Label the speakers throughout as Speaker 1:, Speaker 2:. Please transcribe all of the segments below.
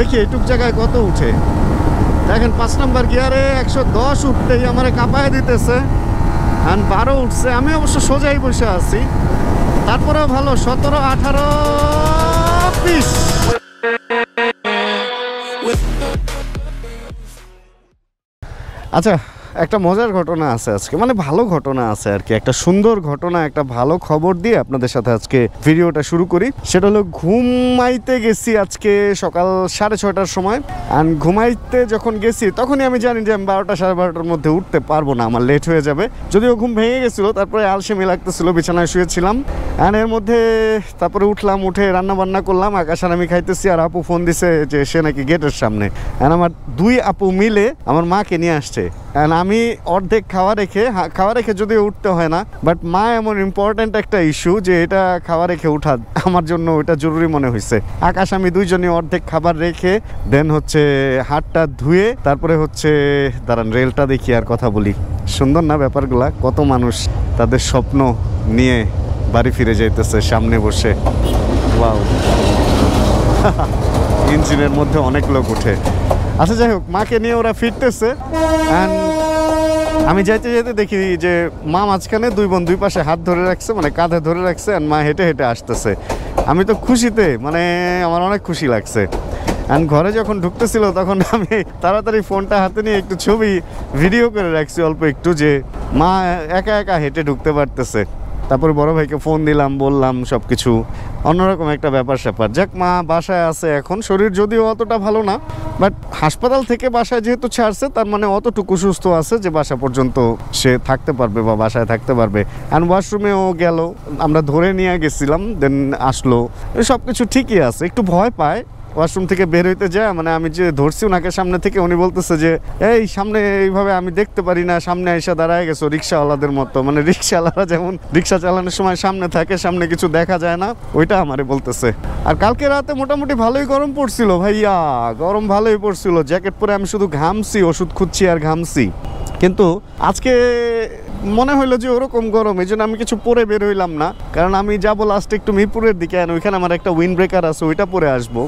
Speaker 1: দেখি এইটুক জায়গায় কত উঠে। দেখেন 5 নম্বর গিয়ারে 110 উঠতেই আমার কাঁপায় দিতেছে। অ্যান্ড 12 উঠছে। আমি অবশ্য সোজাই বসে আছি, তারপরেও ভালো। 17, 18, 20। আচ্ছা, একটা মজার ঘটনা আছে আজকে, মানে ভালো ঘটনা আছে আর কি, একটা সুন্দর ঘটনা, একটা ভালো খবর দিয়ে আপনাদের সাথে আজকে ভিডিওটা শুরু করি। সেটা হলো ঘুমাইতে গেছি আজকে সকাল 6:30টার সময়। আর ঘুমাইতে যখন গেছি তখনই আমি জানি যে আমি 12টা 12:30টার মধ্যে উঠতে পারবো না, আমার লেট হয়ে যাবে। যদিও ঘুম ভেঙে গেছিলো, তারপরে আলসেমি লাগতেছিল, বিছানায় শুয়েছিলাম। আর এর মধ্যে তারপরে উঠলাম, উঠে রান্না বান্না করলাম, আকাশ আর আমি খাইতেছি। আর আপু ফোন দিছে যে সে নাকি গেটের সামনে। আর আমার 2 আপু মিলে আমার মাকে নিয়ে আসছে। আমি অর্ধেক খাওয়া রেখে যদিও উঠতে হয় না, বাট মা এমন ইম্পর্টেন্ট একটা ইস্যু যে এটা খাওয়া রেখে উঠা আমার জন্য ওটা জরুরি মনে হয়েছে। আকাশ আমি দুইজনই অর্ধেক খাবার রেখে দেন হচ্ছে হাতটা ধুয়ে তারপরে হচ্ছে দাঁড়ান রেলটা দেখি আর কথা বলি। সুন্দর না ব্যাপারগুলা? কত মানুষ তাদের স্বপ্ন নিয়ে বাড়ি ফিরে যাইতেছে সামনে বসে। ওয়াও, ইঞ্জিনের মধ্যে অনেক লোক উঠে। আচ্ছা যাই হোক, মাকে নিয়ে ওরা ফিরতেছে। অ্যান্ড আমি যাইতে যেতে দেখি যে মা মাঝখানে 2 বোন 2 পাশে হাত ধরে রাখছে, মানে কাঁধে ধরে রাখছে। আর মা হেঁটে হেঁটে আসতেছে। আমি তো খুশিতে, মানে আমার অনেক খুশি লাগছে। অ্যান্ড ঘরে যখন ঢুকতেছিল তখন আমি তাড়াতাড়ি ফোনটা হাতে নিয়ে একটু ছবি ভিডিও করে রাখছি অল্প একটু, যে মা একা একা হেঁটে ঢুকতে পারতেছে। তারপরে বড় ভাইকে ফোন দিলাম, বললাম সব কিছু। অন্যরকম একটা ব্যাপার স্যাপার। যাক, মা বাসায় আছে এখন। শরীর যদিও অতটা ভালো না, বাট হাসপাতাল থেকে বাসায় যেহেতু ছাড়ছে, তার মানে অতটুকু সুস্থ আছে যে বাসা পর্যন্ত সে থাকতে পারবে বা বাসায় থাকতে পারবে। অ্যান্ড ওয়াশরুমেও গেল, আমরা ধরে নিয়ে গেছিলাম, দেন আসলো। সব কিছু ঠিকই আছে। একটু ভয় পায় ওয়াশরুম থেকে বের হইতে যায়, মানে আমি যে ধরছি ওনাকে সামনে থেকে, উনি বলতেছে যে এই সামনে এইভাবে আমি দেখতে পারি না, সামনে এসে দাঁড়ায় গেছো রিক্সাওয়ালাদের মতো। মানে রিক্সাওয়ালারা যেমন রিক্সা চালানোর সময় সামনে থাকে, সামনে কিছু দেখা যায় না, ওইটা আমারে বলতেছে। আর কালকে রাতে মোটামুটি ভালোই গরম পড়ছিল ভাইয়া, গরম ভালোই পড়ছিল। জ্যাকেট পরে আমি শুধু ঘামছি, ওষুধ খুঁজছি আর ঘামছি। কিন্তু আজকে মনে হইলো যে ওরকম গরম, এই জন্য আমি কিছু পরে বের হইলাম না। কারণ আমি যাবো লাস্টে একটু মিরপুরের দিকে, ওইখানে আমার একটা উইন্ড ব্রেকার আছে, ওইটা পরে আসবো।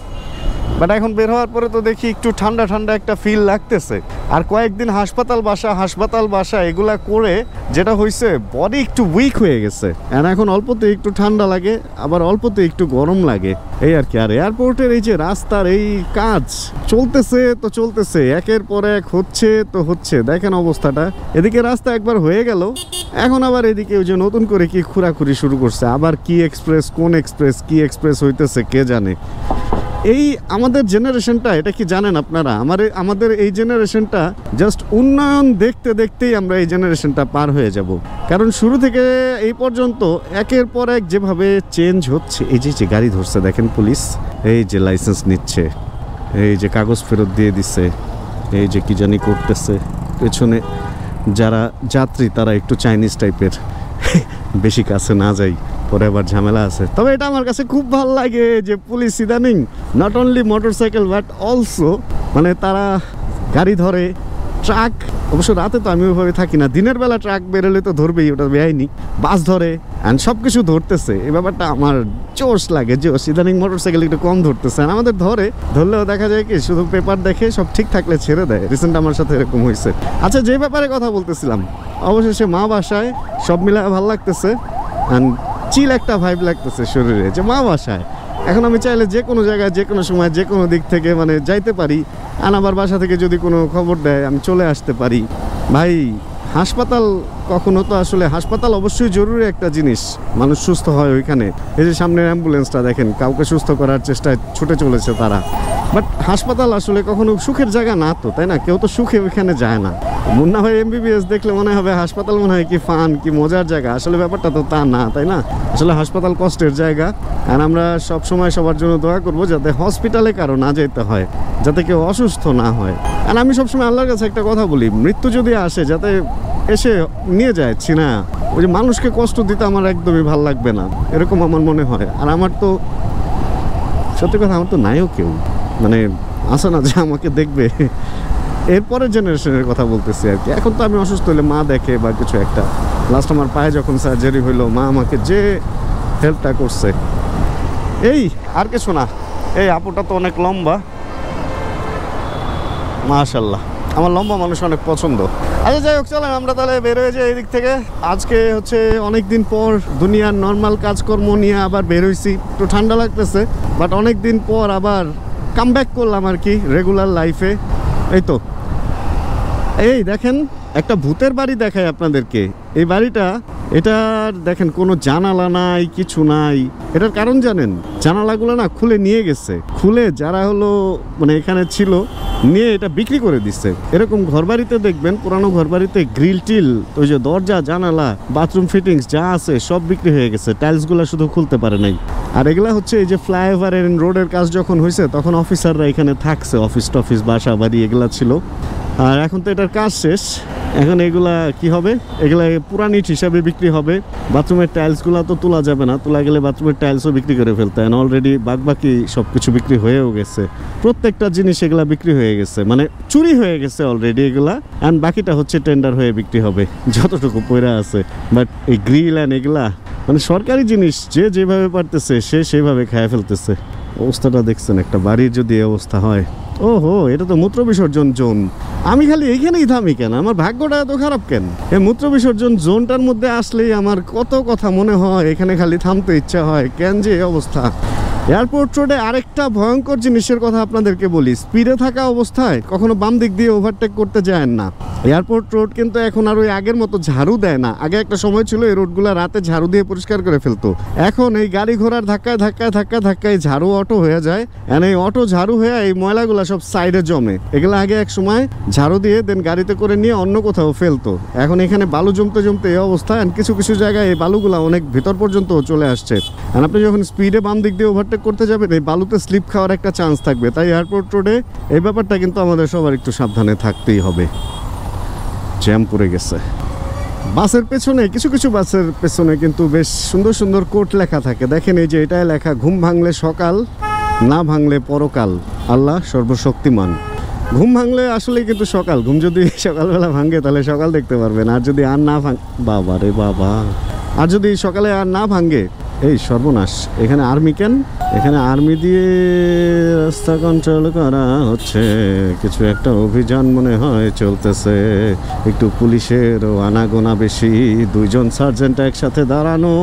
Speaker 1: বাট এখন বের হওয়ার পরে তো দেখি একটু ঠান্ডা ঠান্ডা একটা ফিল লাগতেছে। আর কয়েকদিন হাসপাতাল বাসা এগুলা করে যেটা হয়েছে, বডি একটু উইক হয়ে গেছে। আর এখন অল্পতে একটু ঠান্ডা লাগে, আবার অল্পতে একটু গরম লাগে, এই আর কি। আর এয়ারপোর্টের এই যে রাস্তার এই কাজ চলতেছে, একের পর এক হচ্ছে। দেখেন অবস্থাটা। এদিকে রাস্তা একবার হয়ে গেল, এখন আবার এদিকে ওই যে নতুন করে কি খুঁড়াখুড়ি শুরু করছে। আবার কি এক্সপ্রেস, কোন এক্সপ্রেস, কি এক্সপ্রেস হইতেছে কে জানে। এই আমাদের জেনারেশনটা, এটা কি জানেন আপনারা, আমাদের এই জেনারেশনটা জাস্ট উন্নয়ন দেখতে দেখতেই আমরা এই জেনারেশনটা পার হয়ে যাব। কারণ শুরু থেকে এই পর্যন্ত একের পর এক যেভাবে চেঞ্জ হচ্ছে। এই যে গাড়ি ধরছে দেখেন পুলিশ, এই যে লাইসেন্স নিচ্ছে, এই যে কাগজ ফেরত দিয়ে দিচ্ছে, এই যে কি জানি করতেছে। পেছনে যারা যাত্রী তারা একটু চাইনিজ টাইপের, বেশি কাছে না যাই, পরে আবার ঝামেলা আছে। তবে এটা আমার কাছে খুব ভালো লাগে যে পুলিশ ইদানিং not only motorcycle but also, মানে তারা গাড়ি ধরে, ট্রাক। অবশ্য রাতে তো আমি ওইভাবে থাকি না, দিনের বেলা ট্রাক বেরোলে তো ধরবেই, ওটা বেআইনি। বাস ধরে অ্যান্ড সব কিছু ধরতেছে। এই ব্যাপারটা আমার জোশ লাগে, জোশ। ইদানিং মোটরসাইকেল একটু কম ধরতেছে। আর আমাদের ধরলেও দেখা যায় কি শুধু পেপার দেখে, সব ঠিক থাকলে ছেড়ে দেয়। রিসেন্ট আমার সাথে এরকম হয়েছে। আচ্ছা, যে ব্যাপারে কথা বলতেছিলাম, অবশেষে মা বাসায়, সব মিলে ভালো লাগতেছে। অ্যান্ড চিল একটা ভাইব লাগতেছে শরীরে, যে মা বাসায়। এখন আমি চাইলে যে কোনো জায়গায়, যে কোনো সময়, যে কোনো দিক থেকে মানে যাইতে পারি। আর আবার বাসা থেকে যদি কোনো খবর দেয় আমি চলে আসতে পারি। ভাই হাসপাতাল কখনো তো আসলে, হাসপাতাল অবশ্যই জরুরি একটা জিনিস, মানুষ সুস্থ হয় ওইখানে। এই যে সামনের অ্যাম্বুলেন্সটা দেখেন, কাউকে সুস্থ করার চেষ্টায় ছুটে চলেছে তারা। বাট হাসপাতাল আসলে কখনো সুখের জায়গা না তো, তাই না? কেউ তো সুখে ওইখানে যায় না। মুন্না ভাই MBBS দেখলে মনে হবে হাসপাতাল মনে হয় কি ফান, কি মজার জায়গা। আসলে ব্যাপারটা তো তা না, তাই না? আসলে হাসপাতাল কষ্টের জায়গা। আর আমরা সব সময় সবার জন্য দোয়া করব যাতে হসপিটালে কারো না যেতে হয়, যাতে কেউ অসুস্থ না হয়। আর আমি সবসময় আল্লাহর কাছে একটা কথা বলি, মৃত্যু যদি আসে যাতে এসে নিয়ে যায় ছিনা। ওই যে মানুষকে কষ্ট দিতে আমার একদমই ভাল লাগবে না, এরকম আমার মনে হয়। আর আমার তো সত্যি কথা, আমার তো নাইও কেউ, মানে আসে না যে আমাকে দেখবে। এরপরের জেনারেশনের কথা বলতেছি আর কি। এখন তো আমি অসুস্থ হলে মা দেখে বা কিছু একটা। লাস্ট আমার পায়ে যখন সার্জারি হইলো, মা আমাকে যে হেল্পটা করছে, এই আর কিছু না। এই আপুটা তো অনেক লম্বা, মাশাআল্লাহ, আমার লম্বা মানুষ অনেক পছন্দ। আচ্ছা যাই হোক, চলেন আমরা তাহলে বের হয়ে যাই এদিক থেকে। আজকে হচ্ছে অনেক দিন পর দুনিয়ার নর্মাল কাজকর্ম নিয়ে আবার বের হইছি। একটু ঠান্ডা লাগতেছে, বাট অনেক দিন পর আবার কামব্যাক করলাম আর কি রেগুলার লাইফে। এই তো এই দেখেন, একটা ভূতের বাড়ি দেখায় আপনাদেরকে। এই বাড়িটা, এটার দেখেন কোনো জানালা নাই, কিছু নাই। এটার কারণ জানেন? জানালাগুলো না খুলে নিয়ে গেছে, খুলে যারা হলো মানে এখানে ছিল নিয়ে এটা বিক্রি করে দিচ্ছে। এরকম ঘরবাড়িতে দেখবেন, পুরানো ঘরবাড়িতে গ্রিল টিল, ওই যে দরজা জানালা বাথরুম ফিটিংস যা আছে সব বিক্রি হয়ে গেছে, টাইলসগুলো শুধু খুলতে পারে নাই। আর এগুলা হচ্ছে এই যে ফ্লাইওভারের রোডের কাজ যখন হয়েছে তখন অফিসাররা এখানে থাকছে, অফিস টফিস বাসা বাড়ি এগুলা ছিল। আর এখন তো এটার কাজ শেষ, এখন এগুলা কি হবে, এগুলা পুরান ইট হিসাবে বিক্রি হবে। বাথরুমের টাইলসগুলো তো তোলা যাবে না, তোলা গেলে বাথরুমের টাইলসও বিক্রি করে ফেলতে হয়। অলরেডি বাকি সব কিছু বিক্রি হয়েও গেছে, প্রত্যেকটা জিনিস এগুলা বিক্রি হয়ে গেছে, মানে চুরি হয়ে গেছে অলরেডি এগুলা। অ্যান্ড বাকিটা হচ্ছে টেন্ডার হয়ে বিক্রি হবে যতটুকু পয়রা আছে। বাট এই গ্রিল অ্যান্ড এগুলা মানে সরকারি জিনিস, যে যেভাবে পারতেছে সে সেভাবে খেয়ে ফেলতেছে। অবস্থাটা দেখছেন, একটা বাড়ির যদি এই অবস্থা হয়। ওহো, এটা তো মূত্র বিসর্জন জোন। আমি খালি এইখানেই থামি কেন? আমার ভাগ্যটা এত খারাপ কেন? এই মূত্র বিসর্জন জোনটার মধ্যে আসলেই আমার কত কথা মনে হয়, এখানে খালি থামতে ইচ্ছা হয়। কেন যে এই অবস্থা? এয়ারপোর্ট রোডে আরেকটা ভয়ঙ্কর জিনিসের কথা আপনাদেরকে বলি, স্পিডে থাকা অবস্থায় কখনো বাম দিক দিয়ে ওভারটেক করতে যায় না। এয়ারপোর্ট রোড কিন্তু এখন আর ওই আগের মতো ঝাড়ু দেয় না। আগে একটা সময় ছিল এই রোডগুলো রাতে ঝাড়ু দিয়ে পরিষ্কার করে ফেলতো। এখন এই গাড়ি ঘোড়ার ধাক্কায় ধাক্কায় ধাক্কা ধাক্কায় ঝাড়ু অটো হয়ে যায়। এন্ড এই অটো ঝাড়ু হয়ে এই ময়লাগুলো সব সাইডে জমে। এগুলো আগে এক সময় ঝাড়ু দিয়ে দেন গাড়িতে করে নিয়ে অন্য কোথাও ফেলতো। এখন এখানে বালু জমতে জমতে এই অবস্থা। এন্ড কিছু কিছু জায়গায় এই বালুগুলো অনেক ভিতর পর্যন্ত চলে আসছে। এন্ড আপনি যখন স্পিডে বাম দিক দিয়ে ওভারটেক করতে যাবেন, এই বালুতে স্লিপ খাওয়ার একটা চান্স থাকবে। তাই এয়ারপোর্ট রোডে এই ব্যাপারটা কিন্তু আমাদের সবার একটু সাবধানে থাকতেই হবে। জ্যাম পড়ে গেছে বাসের পেছনে, কিছু কিছু বাসের পেছনে কিন্তু বেশ সুন্দর সুন্দর কোট লেখা থাকে। দেখেন এই যে এটাই লেখা, ঘুম ভাঙলে সকাল, না ভাঙলে পরকাল, আল্লাহ সর্বশক্তিমান। ঘুম ভাঙলে আসলে কিন্তু সকাল, ঘুম যদি সকালবেলা ভাঙে তাহলে সকাল দেখতে পারবেন। আর যদি আর না বাবা রে বাবা, আর যদি সকালে আর না ভাঙে, এই সর্বনাশ। এখানে আর্মি কেন? এখানে আর্মি দিয়ে রাস্তা কন্ট্রোল করা হচ্ছে, কিছু একটা অভিযান মনে হয় চলতেছে। একটু পুলিশেরও আনাগোনা বেশি, দুইজন সার্জেন্ট একসাথে দাঁড়ানো,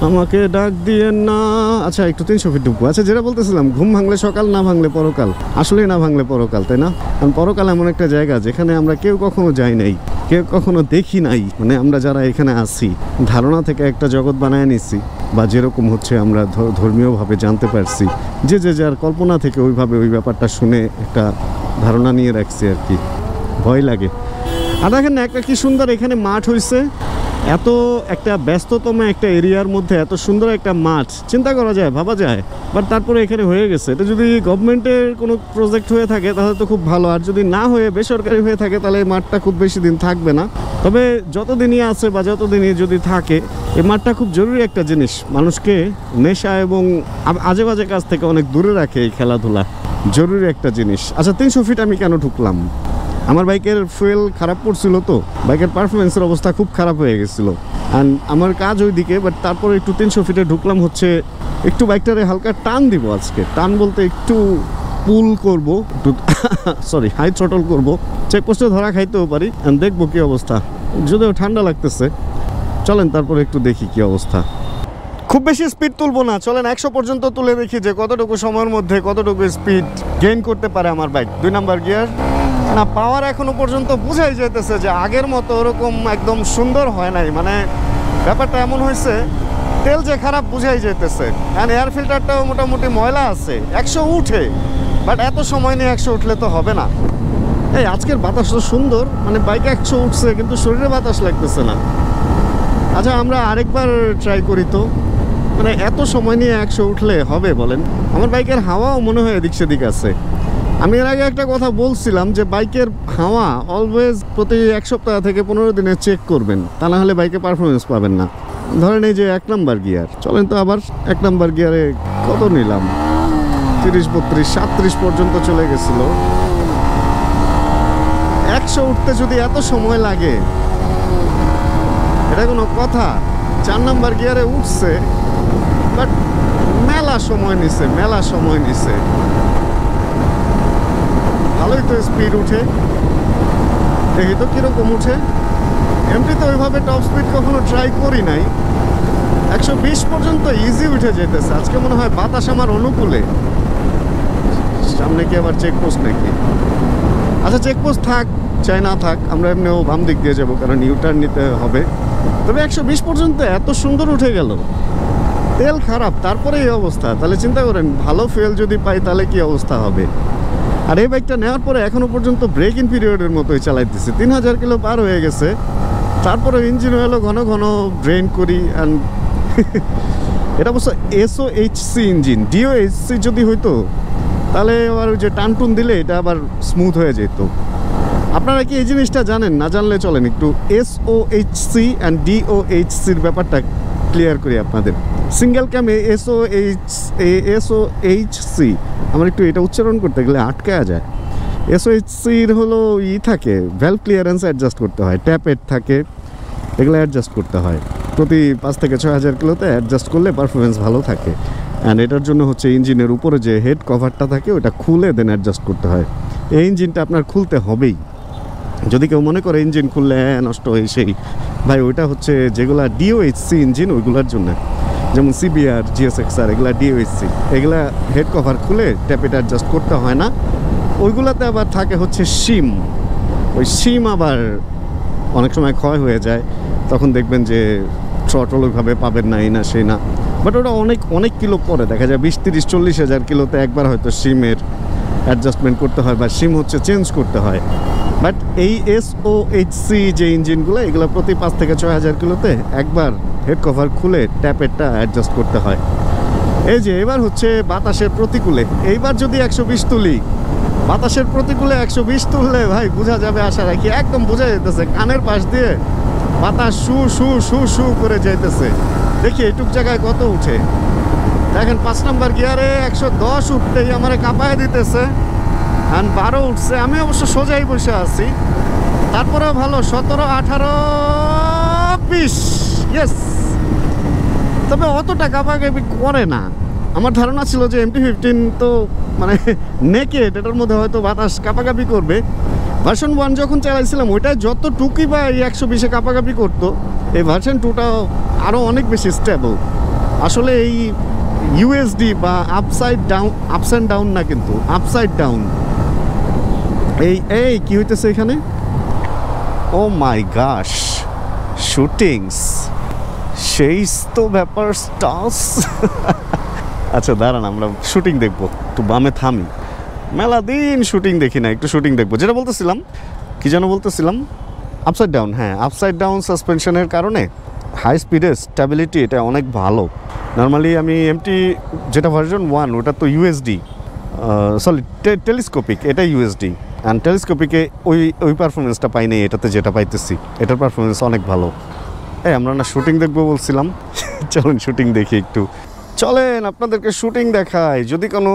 Speaker 1: আমাকে ডাক দিয়েন না। আচ্ছা একটু 300 ফিট ঢুকবো। আচ্ছা যেটা বলতেছিলাম, ঘুম ভাঙলে সকাল, না ভাঙলে পরকাল। আসলেই না ভাঙলে পরকাল, তাই না? কারণ পরকাল এমন একটা জায়গা যেখানে আমরা কেউ কখনো যাই নাই, কেউ কখনো দেখি নাই। মানে আমরা যারা এখানে আছি ধারণা থেকে একটা জগৎ বানায় নিছি, বা যেরকম হচ্ছে আমরা ধর্মীয়ভাবে জানতে পারছি, যে যে যার কল্পনা থেকে ওইভাবে ওই ব্যাপারটা শুনে একটা ধারণা নিয়ে রাখছি আর কি। ভয় লাগে। আর দেখেন না, একটা কি সুন্দর এখানে মাঠ হয়েছে, এত একটা ব্যস্ততম একটা এরিয়ার মধ্যে এত সুন্দর একটা মাঠ, চিন্তা করা যায়, ভাবা যায়। বাট তারপরে এখানে হয়ে গেছে। এটা যদি গভর্নমেন্টের কোনো প্রজেক্ট হয়ে থাকে তাহলে তো খুব ভালো, আর যদি না হয়ে বেসরকারি হয়ে থাকে তাহলে এই মাঠটা খুব বেশি দিন থাকবে না। তবে যতদিনই আছে বা যতদিনই যদি থাকে, এই মাঠটা খুব জরুরি একটা জিনিস, মানুষকে নেশা এবং আজে বাজে কাজ থেকে অনেক দূরে রাখে এই খেলাধুলা, জরুরি একটা জিনিস। আচ্ছা 300 ফিট আমি কেন ঢুকলাম? আমার বাইকের ফুয়েল খারাপ পড়ছিল, তো বাইকের পারফরমেন্সের অবস্থা খুব খারাপ হয়ে গেছিলো। অ্যান্ড আমার কাজ ওই দিকে, বাট তারপরে একটু 300 ফিটে ঢুকলাম হচ্ছে একটু বাইকটারে হালকা টান দিব আজকে। টান বলতে একটু পুল করব, একটু সরি হাই থ্রটল করব, চেকপোস্টে ধরা খাইতেও পারি। অ্যান্ড দেখবো কী অবস্থা, যদিও ঠান্ডা লাগতেছে। চলেন তারপরে একটু দেখি কি অবস্থা। খুব বেশি স্পিড তুলবো না, চলেন 100 পর্যন্ত তুলে দেখি যে কতটুকু সময়ের মধ্যে কতটুকু স্পিড গেইন করতে পারে আমার বাইক। 2 নাম্বার গিয়ার না, পাওয়ার এখনো পর্যন্ত বুঝাই যেতেছে যে আগের মতো ওরকম একদম সুন্দর হয় নাই। মানে ব্যাপারটা এমন হয়েছে, তেল যে খারাপ বুঝাই যেতেছে। কারণ এয়ার ফিল্টারটাও মোটামুটি ময়লা আছে। 100 উঠে, বাট এত সময় নিয়ে 100 উঠলে তো হবে না। এই আজকের বাতাস তো সুন্দর, মানে বাইকে 100 উঠছে কিন্তু শরীরে বাতাস লাগতেছে না। আচ্ছা আমরা আরেকবার ট্রাই করি তো, মানে এত সময় নিয়ে 100 উঠলে হবে বলেন? আমার বাইকের হাওয়াও মনে হয় এদিক সেদিক আছে। আমি এর আগে একটা কথা বলছিলাম যে বাইকের হাওয়া অলওয়েজ প্রতি 1 সপ্তাহ থেকে 15 দিনে চেক করবেন, তা না হলে বাইকে পারফরমেন্স পাবেন না। ধরেন এই যে 1 নাম্বার গিয়ার, চলেন তো আবার 1 নাম্বার গিয়ারে কত নিলাম, 30, 32, 37 পর্যন্ত চলে গেছিল। 100 উঠতে যদি এত সময় লাগে, এটা কোনো কথা? 4 নাম্বার গিয়ারে উঠছে, বাট মেলা সময় নিছে, মেলা সময় নিছে। ভালোই তো স্পিড উঠে, দেখি তো কীরকম উঠে। এমনিতে ওইভাবে টপ স্পিড কখনো ট্রাই করি নাই। 120 পর্যন্ত ইজি উঠে যেতেছে। আজকে মনে হয় বাতাস আমার অনুকূলে। সামনে কি আবার চেকপোস্ট নাকি? আচ্ছা, চেকপোস্ট থাক চাই না থাক, আমরা এমনিও বাম দিক দিয়ে যাবো, কারণ ইউটার্ন নিতে হবে। তবে 120 পর্যন্ত এত সুন্দর উঠে গেল। তেল খারাপ, তারপরে এই অবস্থা। তাহলে চিন্তা করেন, ভালো ফুয়েল যদি পাই তাহলে কি অবস্থা হবে। আর এই বাইকটা নেওয়ার পরে এখনো পর্যন্ত ব্রেক ইন পিরিয়ডের মতোই চালাইতেছি। 3000 কিলো পার হয়ে গেছে, তারপরে ইঞ্জিন অয়েলও ঘন ঘন ড্রেন করি। অ্যান্ড এটা অবশ্য SOHC ইঞ্জিন। DOHC যদি হইতো তাহলে আবার ওই যে টানটুন দিলে এটা আবার স্মুথ হয়ে যেত। আপনারা কি এই জিনিসটা জানেন? না জানলে চলেন, একটু SOHC অ্যান্ড DOHCর ব্যাপারটা ক্লিয়ার করি আপনাদের। সিঙ্গেল ক্যামে SOHC আমার একটু এটা উচ্চারণ করতে গেলে আটকায়া যায়। SOHCর হলো থাকে, ভ্যালভ ক্লিয়ারেন্স অ্যাডজাস্ট করতে হয়, ট্যাপেট থাকে, এগুলো অ্যাডজাস্ট করতে হয়। প্রতি 5 থেকে 6000 কিলোতে অ্যাডজাস্ট করলে পারফরমেন্স ভালো থাকে। অ্যান্ড এটার জন্য হচ্ছে ইঞ্জিনের উপরে যে হেড কভারটা থাকে ওটা খুলে দেন অ্যাডজাস্ট করতে হয়। এই ইঞ্জিনটা আপনার খুলতে হবেই। যদি কেউ মনে করে ইঞ্জিন খুললে নষ্ট হয়ে সেই, ভাই ওইটা হচ্ছে যেগুলা DOHC ইঞ্জিন ওইগুলোর জন্য, যেমন CBR, GSXR, এগুলা DOHC, এগুলা হেড কভার খুলে ট্যাপেট অ্যাডজাস্ট করতে হয় না। ওইগুলাতে আবার থাকে হচ্ছে শিম। ওই শিম আবার অনেক সময় ক্ষয় হয়ে যায়, তখন দেখবেন যে থ্রটল ওইভাবে পাবেন না, এই না সেই না। বাট ওটা অনেক অনেক কিলো পরে দেখা যায় 20, 30, 40 হাজার কিলোতে একবার হয়তো সিমের অ্যাডজাস্টমেন্ট করতে হয় বা সিম হচ্ছে চেঞ্জ করতে হয়। বাট এই SOHC যে ইঞ্জিনগুলো, এগুলো প্রতি 5 থেকে 6000 কিলোতে একবার হেড কভার খুলে ট্যাপেটটা অ্যাডজাস্ট করতে হয়। এই যে এবার হচ্ছে বাতাসের প্রতিকূলে, এইবার যদি 120 তুলি, বাতাসের প্রতিকূলে 120 তুললে ভাই বোঝা যাবে, আশা রাখি একদম বোঝা যেতেছে। কানের পাশ দিয়ে বাতাস শু শু শু শু করে যাইতেছে। দেখি এইটুক জায়গায় কত উঠে, দেখেন 5 নম্বর গিয়ারে 110 উঠতেই আমার কাঁপায় দিতেছে। আর 12 উঠছে, আমি অবশ্য সোজাই বসে আছি, তারপরেও ভালো। 17, 18, 20, ইয়েস। তবে অতটা কাঁপাকাঁপি করে না। আমার ধারণা ছিল যে MT-15 তো মানে নেকেড, এটার মধ্যে হয়তো বাতাস কাঁপাকাঁপি করবে। ভার্সন 1 যখন চালাইছিলাম ওইটাই যতটুকুই বা এই 120-এ কাঁপাকাঁপি করতো, এই ভার্সন 2টা আরও অনেক বেশি স্টেবল। আসলে এই USD বা আপসাইড ডাউন না, কিন্তু আপসাইড ডাউন। এই কি হইতেছে এখানে? ও মাই গাশ, শুটিংস, সেই তো ব্যাপার স্টাস। আচ্ছা দাঁড়ান, আমরা শুটিং দেখবো। একটু বামে থামি, মেলা দিন শুটিং দেখি না, একটু শুটিং দেখবো। যেটা বলতেছিলাম, কি যেন বলতেছিলাম, আপসাইড ডাউন। হ্যাঁ, আপসাইড ডাউন সাসপেনশনের কারণে হাই স্পিডে স্ট্যাবিলিটি এটা অনেক ভালো। নর্মালি আমি MT যেটা ভার্সন 1 ওটা তো USD, সরি টেলিস্কোপিক, এটা USD। অ্যান্ড টেলিস্কোপিকে ওই পারফরমেন্সটা পাই নাই, এটাতে যেটা পাইতেছি এটার পারফরমেন্স অনেক ভালো। আমরা না শুটিং দেখবো বলছিলাম, চলেন শুটিং দেখি একটু। চলেন আপনাদেরকে শুটিং দেখাই। যদি কোনো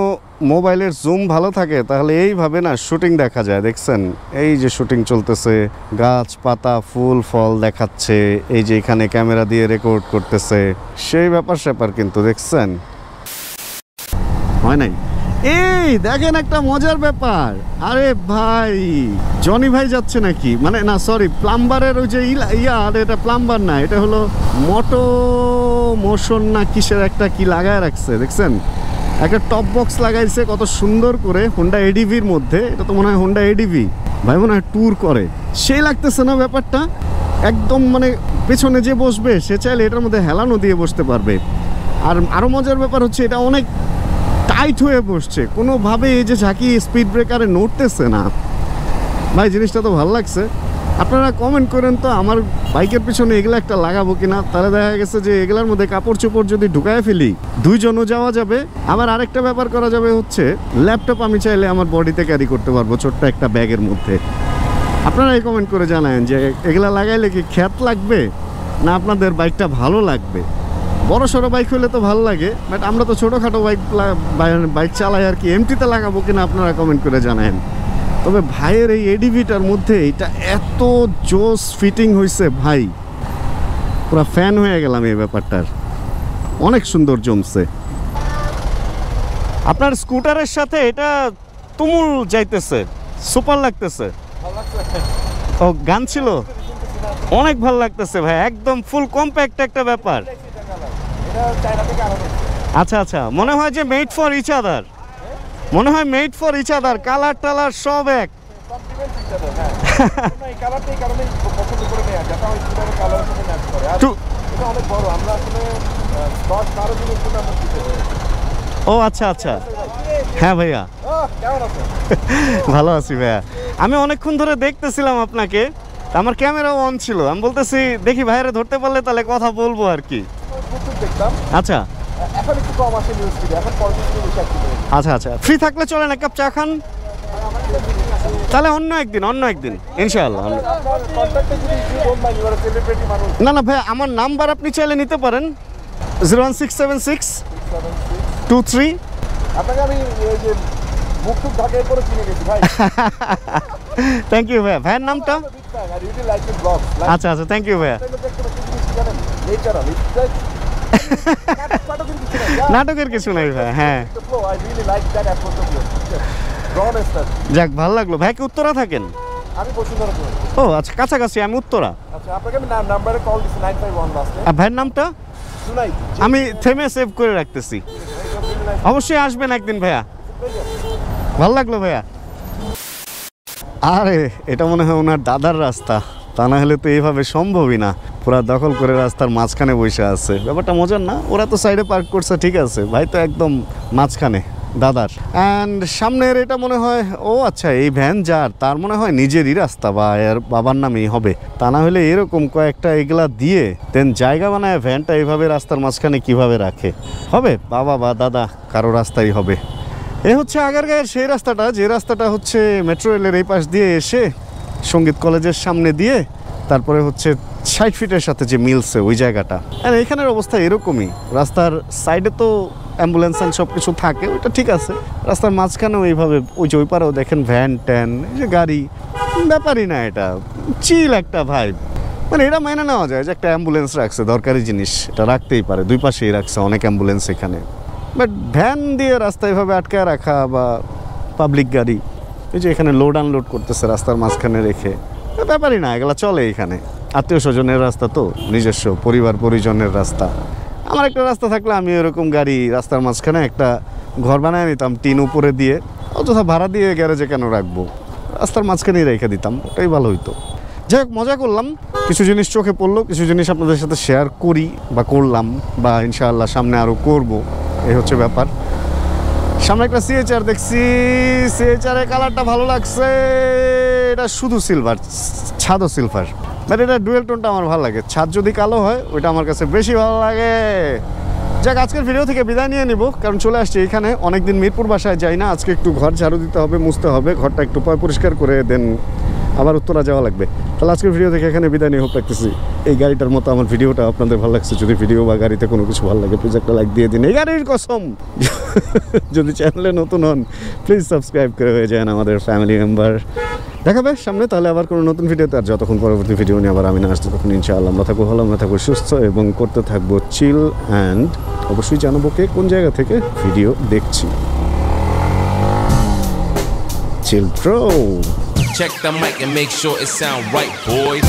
Speaker 1: মোবাইলের জুম ভালো থাকে তাহলে এইভাবে না শুটিং দেখা যায়। দেখছেন এই যে শুটিং চলতেছে, গাছপাতা ফুল ফল দেখাচ্ছে, এই যে এখানে ক্যামেরা দিয়ে রেকর্ড করতেছে, সেই ব্যাপার স্যাপার কিন্তু দেখছেন হয় নাই। এই দেখেন একটা মজার ব্যাপার, আরে ভাই জনি ভাই যাচ্ছে নাকি, মানে না সরি প্লাম্বারের ওই যে আর এটা প্লাম্বার না, এটা হলো মোশন না কিসের একটা কি লাগায় রাখছে, দেখছেন একটা টপ বক্স লাগাইছে কত সুন্দর করে হোন্ডা ADVর মধ্যে। এটা তো মনে হয় হোন্ডা ADV, ভাই মনে হয় ট্যুর করে, সেই লাগতেছে না ব্যাপারটা একদম। মানে পেছনে যে বসবে সে চাইলে এটার মধ্যে হেলানো দিয়ে বসতে পারবে। আর আরও মজার ব্যাপার হচ্ছে এটা অনেক টাইট হয়ে বসছে, কোনোভাবে এই যে ঝাঁকি স্পিড ব্রেকারে নড়তেছে না। ভাই জিনিসটা তো ভালো লাগছে। আপনারা কমেন্ট করেন তো আমার বাইকের পিছনে এগুলো একটা লাগাবো কিনা। তাহলে দেখা গেছে যে এগুলোর মধ্যে কাপড় চোপড় যদি ঢুকায় ফেলি, দুইজনও যাওয়া যাবে। আবার আরেকটা ব্যাপার করা যাবে হচ্ছে ল্যাপটপ আমি চাইলে আমার বডিতে ক্যারি করতে পারবো ছোট্ট একটা ব্যাগের মধ্যে। আপনারা এই কমেন্ট করে জানান যে এগুলা লাগাইলে কি খ্যাত লাগবে না আপনাদের বাইকটা ভালো লাগবে। বড় সড়ো বাইক হলে তো ভালো লাগে, বাট আমরা তো ছোটোখাটো বাইক চালাই আর কি। MT-তে লাগাবো কিনা আপনারা কমেন্ট করে জানান। তবে ভাইয়ের এই ADVটার মধ্যে এটা এত জোস ফিটিং হয়েছে ভাই, পুরো ফ্যান হয়ে গেলাম এই ব্যাপারটার, অনেক সুন্দর জমছে। আপনার স্কুটারের সাথে এটা তুমুল যাইতেছে, সুপার লাগতেছে। ও গান ছিল, অনেক ভালো লাগতেছে ভাই, একদম ফুল কম্প্যাক্ট একটা ব্যাপার। আচ্ছা আচ্ছা, মনে হয় যে মেড ফর ইচ আদার, মনে হয় made for each other, colour টালার সব এক। ও আচ্ছা আচ্ছা, হ্যাঁ ভাইয়া ভালো আছি ভাইয়া। আমি অনেকক্ষণ ধরে দেখতেছিলাম আপনাকে, আমার ক্যামেরাও অন ছিল, আমি বলতেছি দেখি ভাইরে ধরতে পারলে তাহলে কথা বলবো আর কি। আচ্ছা আচ্ছা আচ্ছা, ফ্রি থাকলে চলেন এক কাপ চা খান, তাহলে অন্য একদিন ইনশাআল্লাহ। না না ভাই, আমার নাম্বার আপনি চাইলে নিতে পারেন 0167623। থ্যাংক ইউ ভাইয়া। ভাইয়ের নামটা? আচ্ছা আচ্ছা, থ্যাংক ইউ ভাইয়া। নাটকের কিছু নাই ভাই, হ্যাঁ যাক ভালো লাগলো। ভাই কি উত্তরা থাকেন? ও আচ্ছা, কাছাকাছি, আমি উত্তরা। ভাইয়ের নামটা? আমি থেমে সেভ করে রাখতেছি, অবশ্যই আসবেন একদিন ভাইয়া। ভালো লাগলো ভাইয়া। আরে এটা মনে হয় ওনার দাদার রাস্তা, তা না হলে তো এইভাবে সম্ভবই না, পুরা দখল করে রাস্তার মাঝখানে বসে আছে। ব্যাপারটা মজার না? ওরা তো সাইডে পার্ক করছে ঠিক আছে, ভাই তো একদম মাঝখানে দাদার। অ্যান্ড সামনের এটা মনে হয়, ও আচ্ছা এই ভ্যান যার, তার মনে হয় নিজেরই রাস্তা বা এর বাবার নামেই হবে, তা না হলে এরকম কয়েকটা এগুলা দিয়ে দেন জায়গা বানায় ভ্যানটা এইভাবে রাস্তার মাঝখানে কিভাবে রাখে? হবে বাবা বা দাদা কারো রাস্তাই হবে। এ হচ্ছে আগারগাঁয়ের সেই রাস্তাটা, যে রাস্তাটা হচ্ছে মেট্রো রেলের এই পাশ দিয়ে এসে সঙ্গীত কলেজের সামনে দিয়ে তারপরে হচ্ছে 60 ফিটের সাথে যে মিলছে ওই জায়গাটা। আর এখানের অবস্থা এরকমই, রাস্তার সাইডে তো অ্যাম্বুলেন্স সব কিছু থাকে, ওইটা ঠিক আছে, রাস্তার মাঝখানেও এইভাবে ওই যে ওই পারেও দেখেন ভ্যান ট্যান, এই যে গাড়ি, ব্যাপারই না, এটা চিল একটা ভাই। মানে এটা মেনে নেওয়া যায় যে একটা অ্যাম্বুলেন্স রাখছে, দরকারি জিনিস এটা রাখতেই পারে, দুই পাশেই রাখছে অনেক অ্যাম্বুলেন্স এখানে। বাট ভ্যান দিয়ে রাস্তায় এভাবে আটকায় রাখা বা পাবলিক গাড়ি, এই যে এখানে লোড আনলোড করতেছে রাস্তার মাঝখানে রেখে, ব্যাপারই না, এগুলো চলে এখানে। আত্মীয় স্বজনের রাস্তা তো, নিজস্ব পরিবার পরিজনের রাস্তা। আমার একটা রাস্তা থাকলে আমি এরকম গাড়ি রাস্তার মাঝখানে একটা ঘর বানায় নিতাম টিন উপরে দিয়ে, অযথা ভাড়া দিয়ে গ্যারেজে কেন রাখবো, রাস্তার মাঝখানেই রেখে দিতাম, ওটাই ভালো হইতো। যাই হোক, মজা করলাম, কিছু জিনিস চোখে পড়লো, কিছু জিনিস আপনাদের সাথে শেয়ার করি বা করলাম, বা ইনশাআল্লাহ সামনে আরও করব, এই হচ্ছে ব্যাপার। সামনে একটা সিএচআর দেখছি, সিএচআরের কালারটা ভালো লাগছে, এটা শুধু সিলভার, ছাদও সিলভার, বাট এটা ডুয়েল টোনটা আমার ভালো লাগে, ছাদ যদি কালো হয় ওইটা আমার কাছে বেশি ভালো লাগে। যাক, আজকের ভিডিও থেকে বিদায় নিয়ে নিব, কারণ চলে আসছি এখানে, অনেকদিন মিরপুর বাসায় যাই না, আজকে একটু ঘর ঝাড়ু দিতে হবে, মুছতে হবে, ঘরটা একটু পরিষ্কার করে দেন আবার উত্তরা যাওয়া লাগবে। তাহলে আজকের ভিডিও থেকে এখানে বিদায় নিয়ে হোক রাখতেছি। এই গাড়িটার মতো আমার ভিডিওটা আপনাদের ভালো লাগছে, যদি ভিডিও বা গাড়িতে কোনো কিছু ভালো লাগে প্লিজ একটা লাইক দিয়ে দিন, এই গাড়ির কসম। যদি চ্যানেলে নতুন হন প্লিজ সাবস্ক্রাইব করে হয়ে যান আমাদের ফ্যামিলি মেম্বার। দেখাবে সামনে তাহলে আবার কোনো নতুন ভিডিওতে, আর যতক্ষণ পরবর্তী ভিডিও নিয়ে আবার আমি না আসছি তখন ইনশাআল্লাহ আমরা থাকবো ভালো, আমরা থাকবো সুস্থ এবং করতে থাকবো চিল, অ্যান্ড অবশ্যই জানাবো কে কোন জায়গা থেকে ভিডিও দেখছি। Chill bro.
Speaker 2: Check the mic and make sure it sound right, boys.